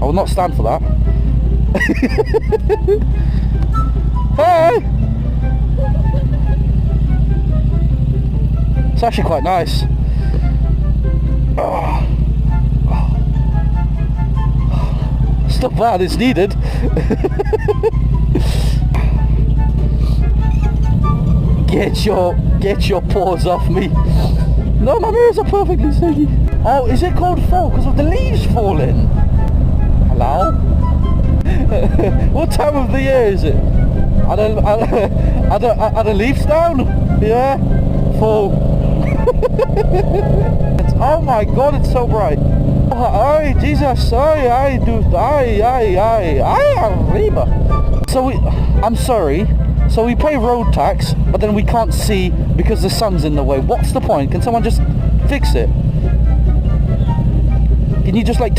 I will not stand for that. Hey! It's actually quite nice. Oh. It's not bad, it's needed. Get your paws off me. No, my mirrors are perfectly steady. Oh, is it called fall because of the leaves falling? Hello? What time of the year is it? Are the leaves down? Yeah? Fall. Oh my god, it's so bright. Ay, Jesus, ay, arriba. So I'm sorry. So we pay road tax, but then we can't see because the sun's in the way. What's the point? Can someone just fix it? Can you just like turn